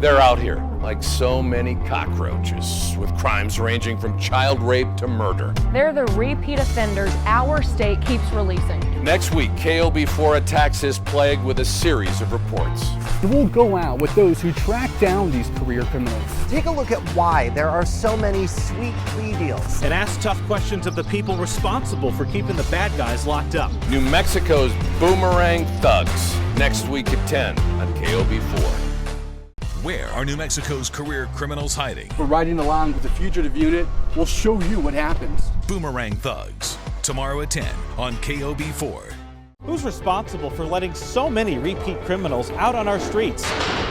They're out here like so many cockroaches, with crimes ranging from child rape to murder. They're the repeat offenders our state keeps releasing. Next week, KOB4 attacks his plague with a series of reports. We'll go out with those who track down these career criminals. Take a look at why there are so many sweet plea deals. And ask tough questions of the people responsible for keeping the bad guys locked up. New Mexico's Boomerang Thugs, next week at 10 on KOB4. Where are New Mexico's career criminals hiding? We're riding along with the fugitive unit. We'll show you what happens. Boomerang Thugs, tomorrow at 10 on KOB4. Who's responsible for letting so many repeat criminals out on our streets?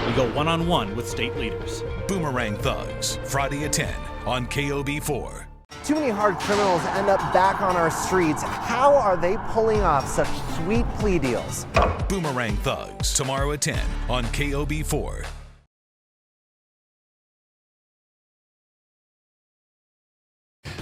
We go one-on-one with state leaders. Boomerang Thugs, Friday at 10 on KOB4. Too many hard criminals end up back on our streets. How are they pulling off such sweet plea deals? Boomerang Thugs, tomorrow at 10 on KOB4.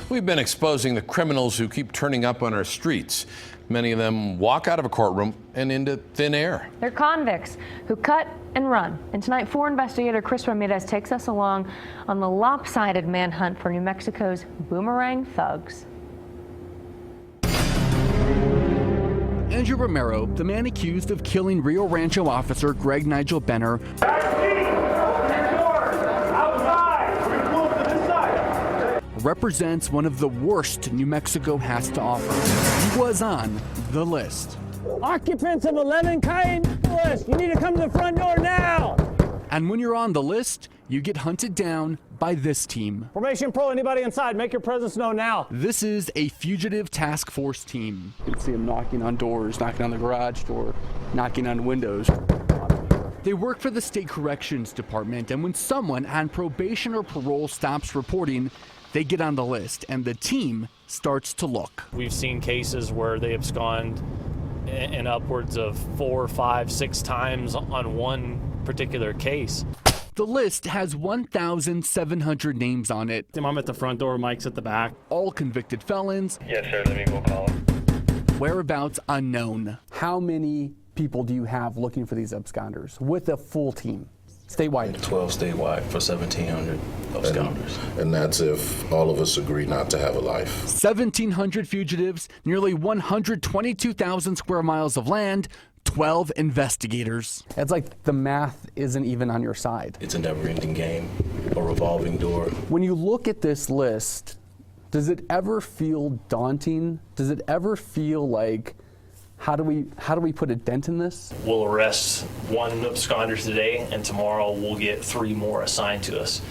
We've been exposing the criminals who keep turning up on our streets. Many of them walk out of a courtroom and into thin air. They're convicts who cut and run. And tonight, 4 investigator Chris Ramirez takes us along on the lopsided manhunt for New Mexico's Boomerang Thugs. Andrew Romero, the man accused of killing Rio Rancho officer Greg Nigel Benner, represents one of the worst New Mexico has to offer. He was on the list. Occupants of 11 Cayenne list, you need to come to the front door now. And when you're on the list, you get hunted down by this team. Formation Pro, anybody inside, make your presence known now. This is a fugitive task force team. You can see them knocking on doors, knocking on the garage door, knocking on windows. They work for the state corrections department, and when someone on probation or parole stops reporting, they get on the list, and the team starts to look. We've seen cases where they abscond in upwards of 4, 5, 6 times on one particular case. The list has 1,700 names on it. I'm at the front door, Mike's at the back. All convicted felons. Yes, sir, let me go call him. Whereabouts unknown. How many people do you have looking for these absconders with a full team? Statewide? 12 statewide for 1,700 absconders. And that's if all of us agree not to have a life. 1,700 fugitives, nearly 122,000 square miles of land, 12 investigators. It's like the math isn't even on your side. It's a never-ending game, a revolving door. When you look at this list, does it ever feel daunting? Does it ever feel like, how do we put a dent in this? We'll arrest 1 absconder today, and tomorrow we'll get 3 more assigned to us.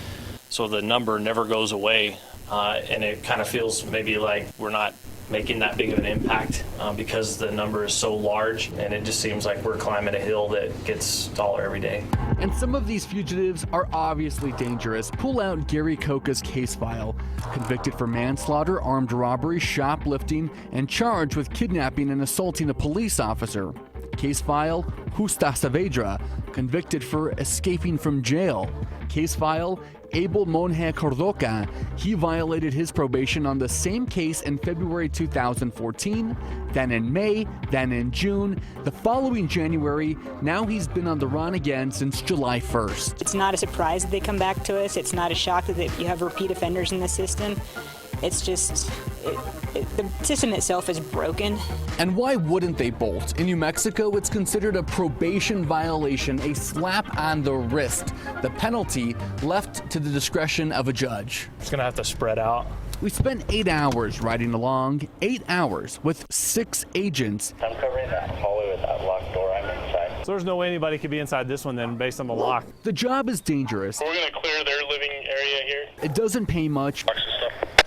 So the number never goes away, and it kind of feels maybe like we're not making that big of an impact because the number is so large, and it just seems like we're climbing a hill that gets taller every day. And some of these fugitives are obviously dangerous. Pull out Gary Coca's case file. Convicted for manslaughter, armed robbery, shoplifting, and charged with kidnapping and assaulting a police officer. Case file, Justa Saavedra. Convicted for escaping from jail. Case file, Abel Monje Cordoca. He violated his probation on the same case in February 2014, then in May, then in June. The following January, now he's been on the run again since July 1st. It's not a surprise that they come back to us. It's not a shock that you have repeat offenders in the system. It's just, the system itself is broken. And why wouldn't they bolt? In New Mexico, it's considered a probation violation, a slap on the wrist. The penalty left to the discretion of a judge. It's gonna have to spread out. We spent 8 hours riding along, 8 hours with 6 agents. I'm covering that hallway with that locked door. I'm inside. So there's no way anybody could be inside this one then based on the lock. The job is dangerous. We're gonna clear their living area here. It doesn't pay much.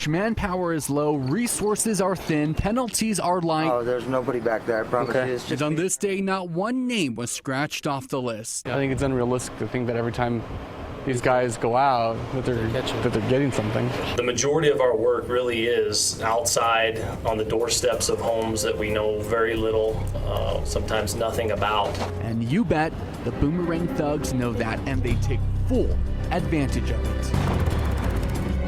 Manpower is low, resources are thin, penalties are light. Oh, there's nobody back there, I promise you. It's just And on this day, not one name was scratched off the list. I think it's unrealistic to think that every time these guys go out that they're getting something. The majority of our work really is outside on the doorsteps of homes that we know very little, sometimes nothing about. And you bet the Boomerang Thugs know that, and they take full advantage of it.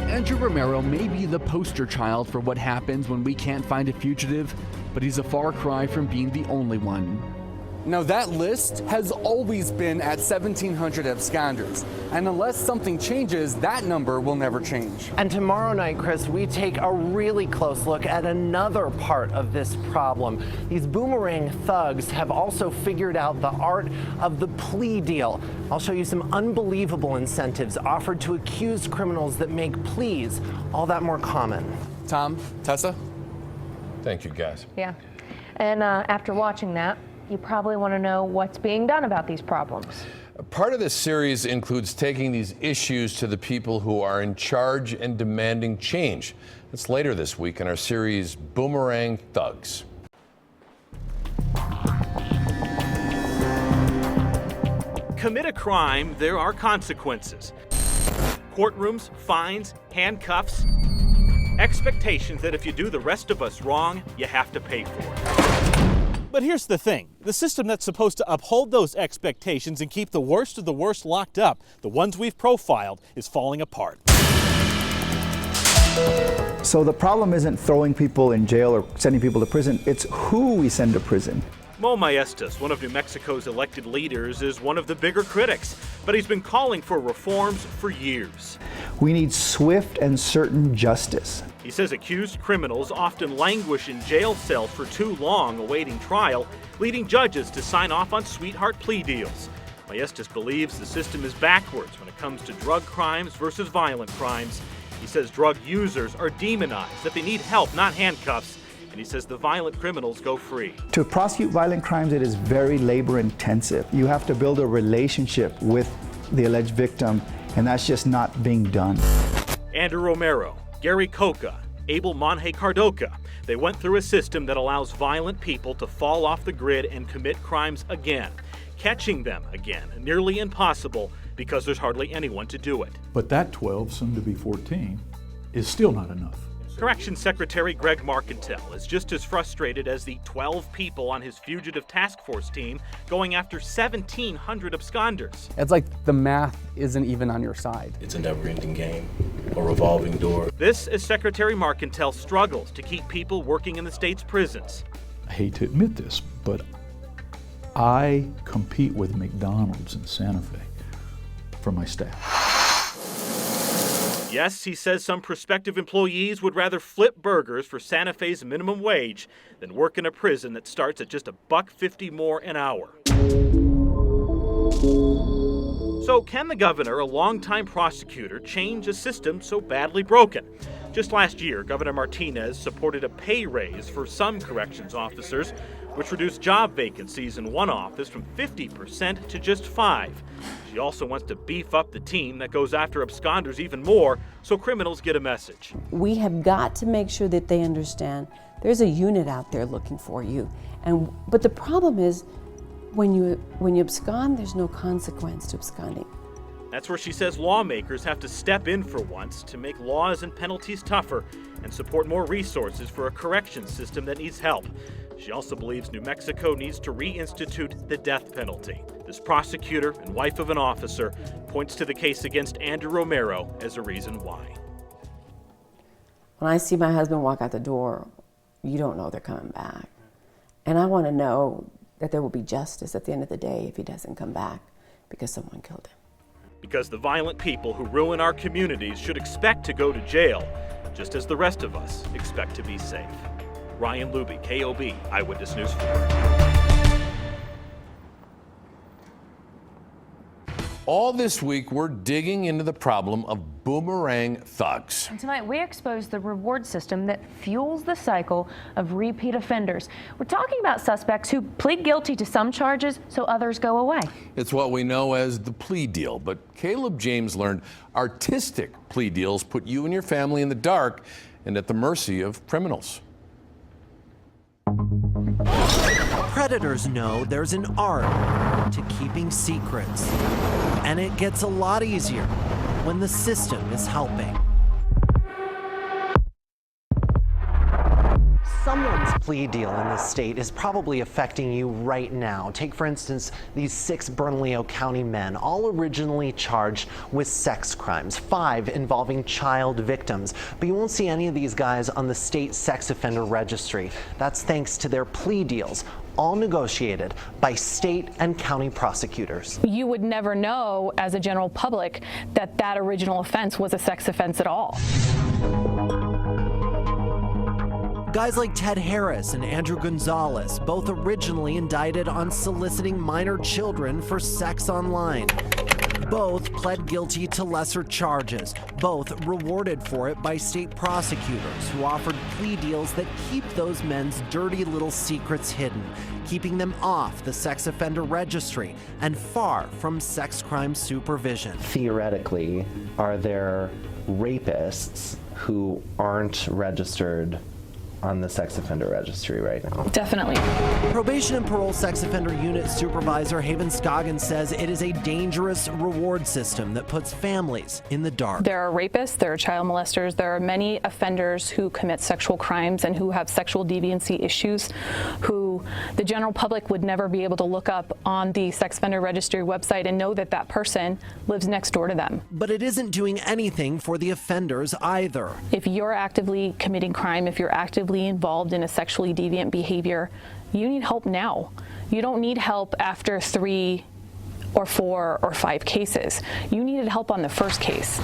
Andrew Romero may be the poster child for what happens when we can't find a fugitive, but he's a far cry from being the only one. Now that list has always been at 1,700 absconders, and unless something changes, that number will never change. And tomorrow night, Chris, we take a really close look at another part of this problem. These Boomerang Thugs have also figured out the art of the plea deal. I'll show you some unbelievable incentives offered to accused criminals that make pleas all that more common. Tom, Tessa? Thank you, guys. Yeah. And after watching that, you probably want to know what's being done about these problems. Part of this series includes taking these issues to the people who are in charge and demanding change. That's later this week in our series, Boomerang Thugs. Commit a crime, there are consequences. Courtrooms, fines, handcuffs, expectations that if you do the rest of us wrong, you have to pay for it. But here's the thing. The system that's supposed to uphold those expectations and keep the worst of the worst locked up, the ones we've profiled, is falling apart. So the problem isn't throwing people in jail or sending people to prison, it's who we send to prison. Mo Maestas, one of New Mexico's elected leaders, is one of the bigger critics, but he's been calling for reforms for years. We need swift and certain justice. He says accused criminals often languish in jail cells for too long awaiting trial, leading judges to sign off on sweetheart plea deals. Maestas believes the system is backwards when it comes to drug crimes versus violent crimes. He says drug users are demonized, that they need help, not handcuffs. And he says the violent criminals go free. To prosecute violent crimes, it is very labor intensive. You have to build a relationship with the alleged victim, and that's just not being done. Andrew Romero, Gary Coca, Abel Monje Cardoca. They went through a system that allows violent people to fall off the grid and commit crimes again. Catching them again, nearly impossible because there's hardly anyone to do it. But that 12, soon to be 14, is still not enough. Corrections Secretary Greg Marcantel is just as frustrated as the 12 people on his fugitive task force team going after 1,700 absconders. It's like the math isn't even on your side. It's a never-ending game, a revolving door. This as Secretary Marcantel struggles to keep people working in the state's prisons. I hate to admit this, but I compete with McDonald's in Santa Fe for my staff. Yes, he says some prospective employees would rather flip burgers for Santa Fe's minimum wage than work in a prison that starts at just $1.50 more an hour. So can the governor, a longtime prosecutor, change a system so badly broken? Just last year, Governor Martinez supported a pay raise for some corrections officers, which reduced job vacancies in one office from 50% to just 5%. She also wants to beef up the team that goes after absconders even more, so criminals get a message. We have got to make sure that they understand there's a unit out there looking for you. But the problem is, when you abscond, there's no consequence to absconding. That's where she says lawmakers have to step in for once to make laws and penalties tougher and support more resources for a corrections system that needs help. She also believes New Mexico needs to reinstitute the death penalty. This prosecutor and wife of an officer points to the case against Andrew Romero as a reason why. When I see my husband walk out the door, you don't know they're coming back. And I want to know that there will be justice at the end of the day if he doesn't come back because someone killed him. Because the violent people who ruin our communities should expect to go to jail, just as the rest of us expect to be safe. Ryan Luby, KOB, Eyewitness News 4. All this week, we're digging into the problem of Boomerang Thugs. And tonight, we expose the reward system that fuels the cycle of repeat offenders. We're talking about suspects who plead guilty to some charges so others go away. It's what we know as the plea deal, but Caleb James learned artistic plea deals put you and your family in the dark and at the mercy of criminals. Predators know there's an art to keeping secrets, and it gets a lot easier when the system is helping. Someone's plea deal in this state is probably affecting you right now. Take, for instance, these 6 Bernalillo County men, all originally charged with sex crimes, 5 involving child victims. But you won't see any of these guys on the state sex offender registry. That's thanks to their plea deals. all negotiated by state and county prosecutors. You would never know as a general public that that original offense was a sex offense at all. Guys like Ted Harris and Andrew Gonzalez, both originally indicted on soliciting minor children for sex online. Both pled guilty to lesser charges, both rewarded for it by state prosecutors who offered plea deals that keep those men's dirty little secrets hidden, keeping them off the sex offender registry and far from sex crime supervision. Theoretically, are there rapists who aren't registered on the sex offender registry right now? Definitely. Probation and Parole Sex Offender Unit Supervisor Haven Scoggins says it is a dangerous reward system that puts families in the dark. There are rapists, there are child molesters, there are many offenders who commit sexual crimes and who have sexual deviancy issues, who the general public would never be able to look up on the sex offender registry website and know that that person lives next door to them. But it isn't doing anything for the offenders either. If you're actively committing crime, if you're actively involved in a sexually deviant behavior, you need help now. You don't need help after 3 or 4 or 5 cases. You needed help on the first case.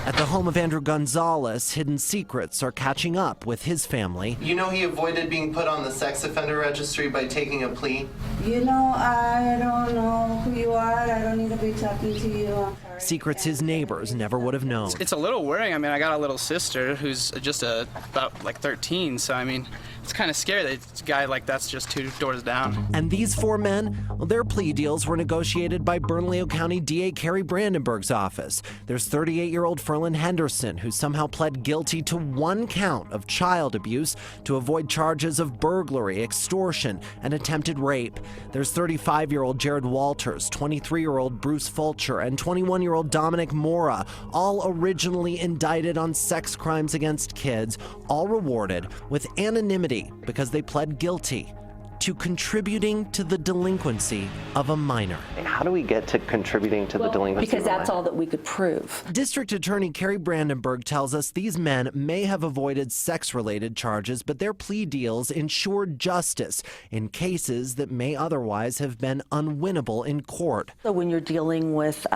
At the home of Andrew Gonzalez, hidden secrets are catching up with his family. You know he avoided being put on the sex offender registry by taking a plea? You know, I don't know who you are. I don't need to be talking to you. I'm sorry. Secrets his neighbors never would have known. It's a little worrying. I mean, I got a little sister who's just about like 13, so I mean, it's kind of scary that a guy like that's just 2 doors down. And these 4 men, well, their plea deals were negotiated by Bernalillo County DA Carrie Brandenburg's office. There's 38-year-old Ferlin Henderson, who somehow pled guilty to 1 count of child abuse to avoid charges of burglary, extortion, and attempted rape. There's 35-year-old Jared Walters, 23-year-old Bruce Fulcher, and 21-year-old Dominic Mora, all originally indicted on sex crimes against kids, all rewarded with anonymity because they pled guilty to contributing to the delinquency of a minor. How do we get to contributing to the delinquency Because of a that's minor? all that we could prove. District Attorney Carrie Brandenburg tells us these men may have avoided sex-related charges, but their plea deals ensured justice in cases that may otherwise have been unwinnable in court. So when you're dealing with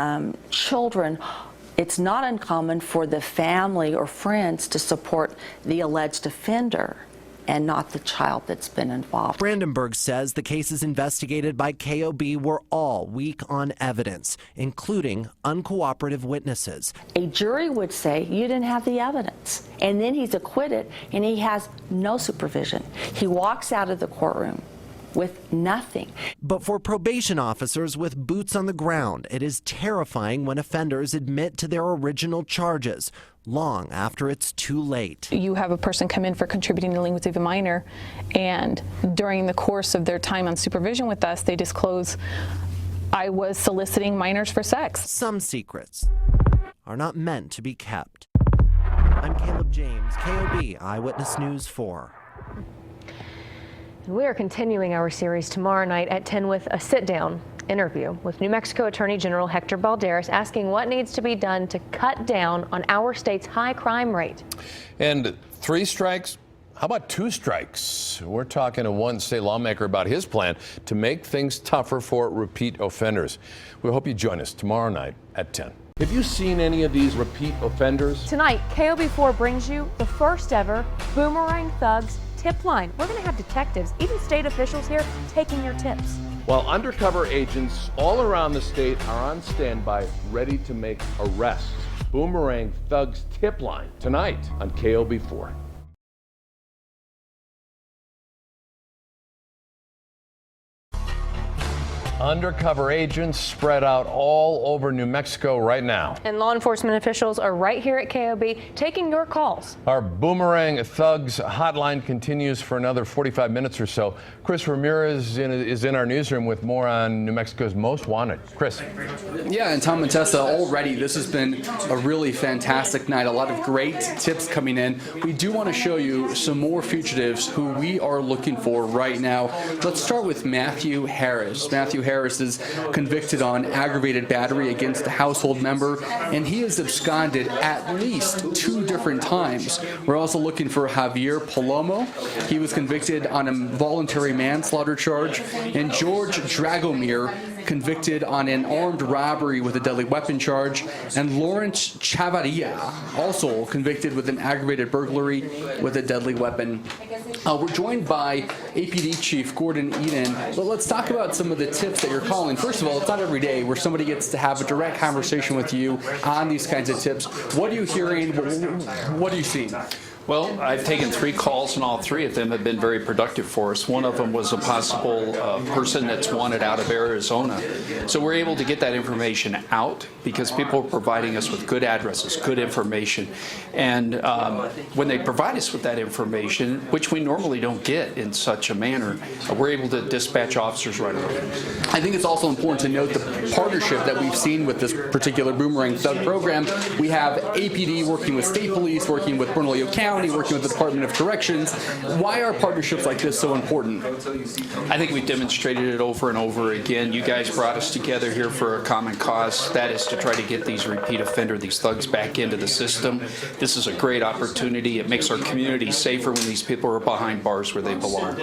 children, it's not uncommon for the family or friends to support the alleged offender and not the child that's been involved. Brandenburg says the cases investigated by KOB were all weak on evidence, including uncooperative witnesses. A jury would say you didn't have the evidence, and then he's acquitted and he has no supervision. He walks out of the courtroom with nothing. But for probation officers with boots on the ground, it is terrifying when offenders admit to their original charges long after it's too late. You have a person come in for contributing to delinquency of a minor, and during the course of their time on supervision with us, they disclose, I was soliciting minors for sex. Some secrets are not meant to be kept. I'm Caleb James, KOB Eyewitness News 4. We are continuing our series tomorrow night at 10 with a sit-down interview with New Mexico Attorney General Hector Balderas, asking what needs to be done to cut down on our state's high crime rate. And 3 strikes? How about 2 strikes? We're talking to one state lawmaker about his plan to make things tougher for repeat offenders. We hope you join us tomorrow night at 10. Have you seen any of these repeat offenders? Tonight, KOB4 brings you the first ever Boomerang Thugs tip line. We're going to have detectives, even state officials here, taking your tips. While undercover agents all around the state are on standby, ready to make arrests. Boomerang Thugs tip line tonight on KOB4. Undercover agents spread out all over New Mexico right now. And law enforcement officials are right here at KOB taking your calls. Our Boomerang Thugs hotline continues for another 45 minutes or so. Chris Ramirez is in our newsroom with more on New Mexico's most wanted. Chris. Yeah, and Tom and Tessa, already this has been a really fantastic night. A lot of great tips coming in. We do want to show you some more fugitives who we are looking for right now. Let's start with Matthew Harris. Matthew Harris is convicted on aggravated battery against a household member, and he has absconded at least 2 different times. We're also looking for Javier Palomo. He was convicted on a voluntary manslaughter charge, and George Dragomir, convicted on an armed robbery with a deadly weapon charge, and Lawrence Chavarria, also convicted with an aggravated burglary with a deadly weapon. We're joined by APD Chief Gordon Eden, but let's talk about some of the tips that you're calling. First of all, it's not every day where somebody gets to have a direct conversation with you on these kinds of tips. What are you hearing? What are you seeing? Well, I've taken 3 calls, and all 3 of them have been very productive for us. One of them was a possible person that's wanted out of Arizona. So we're able to get that information out because people are providing us with good addresses, good information. And when they provide us with that information, which we normally don't get in such a manner, we're able to dispatch officers right away. I think it's also important to note the partnership that we've seen with this particular Boomerang Thug program. We have APD working with state police, working with Bernalillo County, working with the Department of Corrections. Why are partnerships like this so important? I think we've demonstrated it over and over again. You guys brought us together here for a common cause. That is to try to get these repeat offender, these thugs back into the system. This is a great opportunity. It makes our community safer when these people are behind bars where they belong.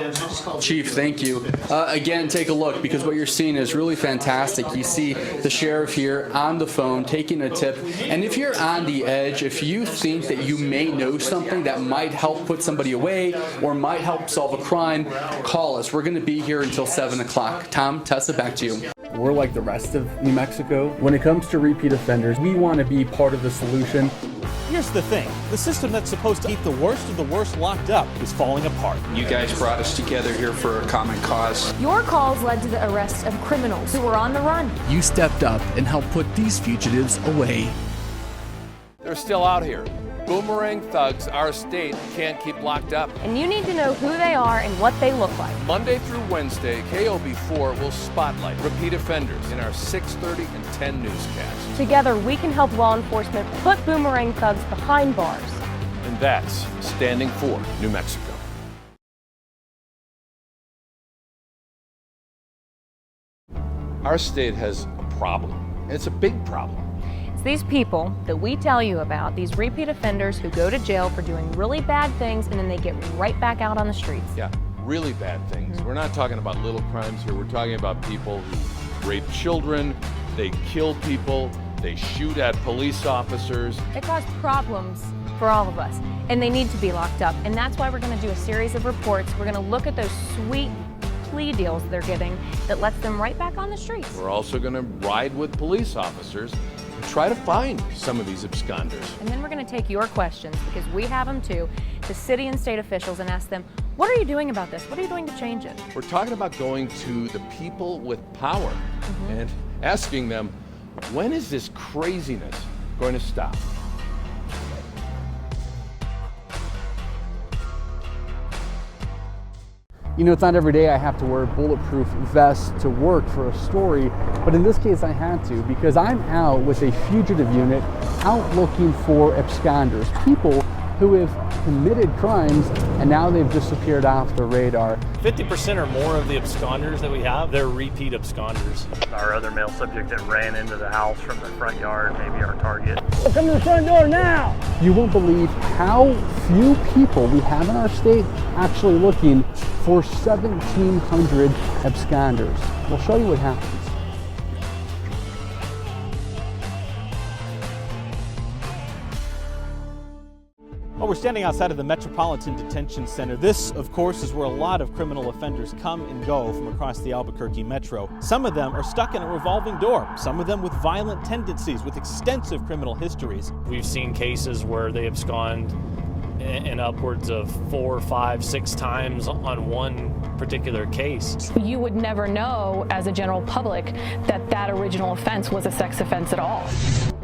Chief, thank you. Again, take a look, because what you're seeing is really fantastic. You see the sheriff here on the phone taking a tip. And if you're on the edge, if you think that you may know something that might help put somebody away or might help solve a crime, call us. We're going to be here until 7 o'clock. Tom, Tessa, back to you. We're like the rest of New Mexico. When it comes to repeat offenders, we want to be part of the solution. Here's the thing. The system that's supposed to keep the worst of the worst locked up is falling apart. You guys brought us together here for a common cause. Your calls led to the arrest of criminals who were on the run. You stepped up and helped put these fugitives away. They're still out here. Boomerang Thugs, our state can't keep locked up. And you need to know who they are and what they look like. Monday through Wednesday, KOB4 will spotlight repeat offenders in our 6:30 and 10 newscasts. Together, we can help law enforcement put Boomerang Thugs behind bars. And that's Standing for New Mexico. Our state has a problem, and it's a big problem. It's these people that we tell you about, these repeat offenders who go to jail for doing really bad things and then they get right back out on the streets. Yeah, really bad things. We're not talking about little crimes here. We're talking about people who rape children, they kill people, they shoot at police officers. They cause problems for all of us, and they need to be locked up. And that's why we're going to do a series of reports. We're going to look at those sweet plea deals they're getting that lets them right back on the streets. We're also going to ride with police officers and try to find some of these absconders. And then we're going to take your questions, because we have them too, to city and state officials and ask them, what are you doing about this? What are you doing to change it? We're talking about going to the people with power and asking them, when is this craziness going to stop? You know, it's not every day I have to wear a bulletproof vest to work for a story, but in this case I had to, because I'm out with a fugitive unit out looking for absconders, people who have committed crimes and now they've disappeared off the radar. 50% or more of the absconders that we have, they're repeat absconders. Our other male subject that ran into the house from the front yard, maybe our target. Come to the front door now! You won't believe how few people we have in our state actually looking for 1,700 absconders. We'll show you what happens. Well, we're standing outside of the Metropolitan Detention Center. This, of course, is where a lot of criminal offenders come and go from across the Albuquerque metro. Some of them are stuck in a revolving door, some of them with violent tendencies, with extensive criminal histories. We've seen cases where they abscond in upwards of 4, 5, 6 times on one particular case. You would never know as a general public that that original offense was a sex offense at all.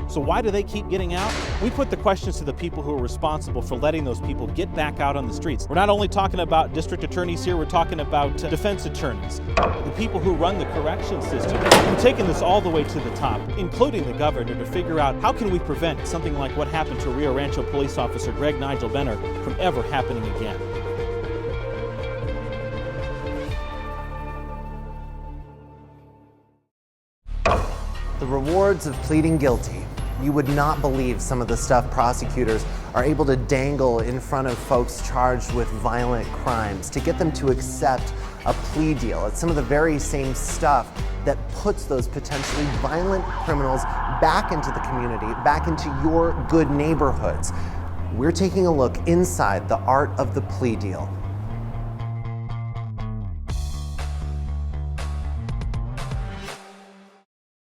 So why do they keep getting out? We put the questions to the people who are responsible for letting those people get back out on the streets. We're not only talking about district attorneys here, we're talking about defense attorneys, the people who run the correction system. We're taking this all the way to the top, including the governor, to figure out how can we prevent something like what happened to Rio Rancho police officer Greg Nigel Benner from ever happening again. The rewards of pleading guilty. You would not believe some of the stuff prosecutors are able to dangle in front of folks charged with violent crimes to get them to accept a plea deal. It's some of the very same stuff that puts those potentially violent criminals back into the community, back into your good neighborhoods. We're taking a look inside the art of the plea deal.